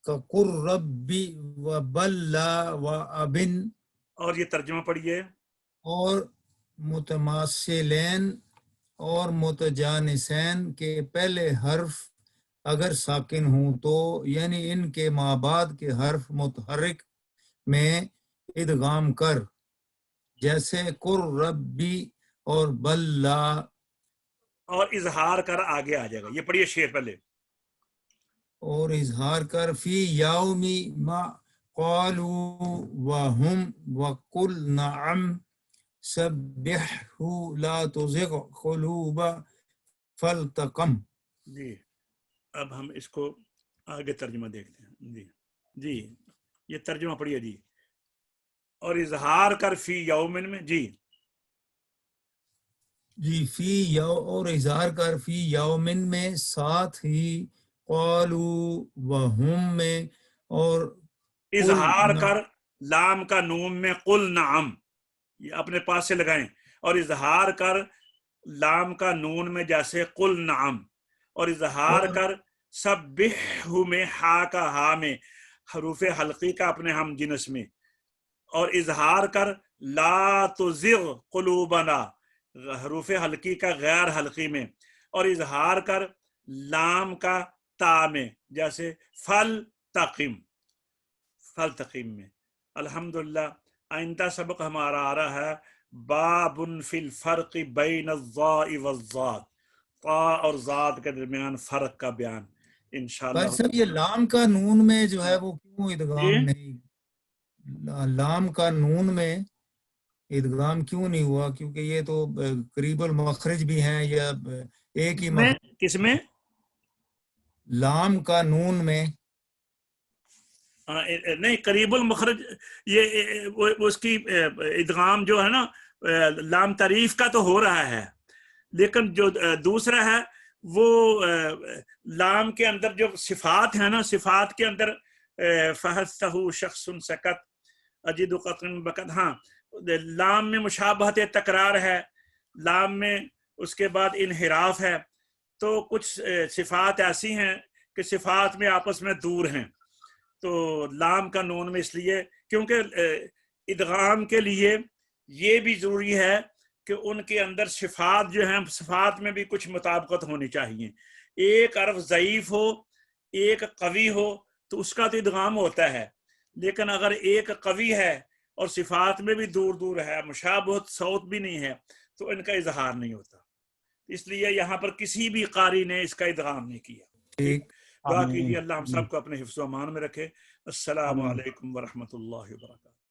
Speaker 2: كقر رب وبلّى وأبن۔
Speaker 1: اور یہ ترجمہ پڑھیے
Speaker 2: اور متماثلین اور متجانسین کے پہلے حرف اگر ساکن ہوں تو یعنی ان کے مابعد کے حرف متحرک میں ادغام کر، جیسے قر ربی اور بلّا،
Speaker 1: اور اظہار کر آگے آ جائے گا۔ یہ پڑھیے شعر پہلے۔
Speaker 2: اور اظہار کر فی یومی ما قالوا وہم وقل نعم سبحہ لا تزغ قلوب فالتقم۔
Speaker 1: جی اب ہم اس کو آگے ترجمہ دیکھتے ہیں. جی جی یہ ترجمہ پڑھیے جی. اور اظہار کر فی یومن میں. جی
Speaker 2: جی اور اظہار کر فی یومن میں، ساتھ ہی قالو وہم میں، اور
Speaker 1: اظہار کر لام کا نون میں قل نعم، یہ اپنے پاس سے لگائیں. اور اظہار کر لام کا نون میں جیسے قل نعم. اور اظہار کر سبح میں ہا کا ہا میں، حروف حلقی کا اپنے ہم جنس میں. اور اظہار کر لا تزغ قلوبنا، حروف حلقی کا غیر حلقی میں. اور اظہار کر لام کا تا میں جیسے فل تقیم میں. الحمدللہ آئندہ سبق ہمارا آ رہا ہے باب فی الفرق بین الضاء والضاد، طا اور ضاد کے درمیان فرق کا بیان انشاءاللہ.
Speaker 2: بھائی صاحب یہ لام کا نون میں جو ہے وہ کیوں ادغام
Speaker 1: جی
Speaker 2: نہیں، لام کا نون میں ادغام کیوں نہیں ہوا؟ کیونکہ یہ تو قریب المخرج بھی ہیں، یا ایک ہی
Speaker 1: کس میں
Speaker 2: لام کا نون میں
Speaker 1: نہیں قریب المخرج، یہ اس کی ادغام جو ہے نا لام تعریف کا تو ہو رہا ہے، لیکن جو دوسرا ہے وہ لام کے اندر جو صفات ہیں نا، صفات کے اندر فحثہ شخص سکت اجد قطن بکت، ہاں لام میں مشابہت تکرار ہے، لام میں اس کے بعد انحراف ہے. تو کچھ صفات ایسی ہیں کہ صفات میں آپس میں دور ہیں، تو لام کا نون میں اس لیے، کیونکہ ادغام کے لیے یہ بھی ضروری ہے کہ ان کے اندر صفات جو ہیں، صفات میں بھی کچھ مطابقت ہونی چاہیے. ایک حرف ضعیف ہو ایک قوی ہو تو اس کا تو ادغام ہوتا ہے، لیکن اگر ایک قوی ہے اور صفات میں بھی دور دور ہے، مشابہت صوت بھی نہیں ہے، تو ان کا اظہار نہیں ہوتا. اس لیے یہاں پر کسی بھی قاری نے اس کا ادغام نہیں کیا. ٹھیک، دعا کیجیے اللہ ہم سب کو اپنے حفظ و امان میں رکھے. السلام علیکم ورحمۃ اللہ وبرکاتہ.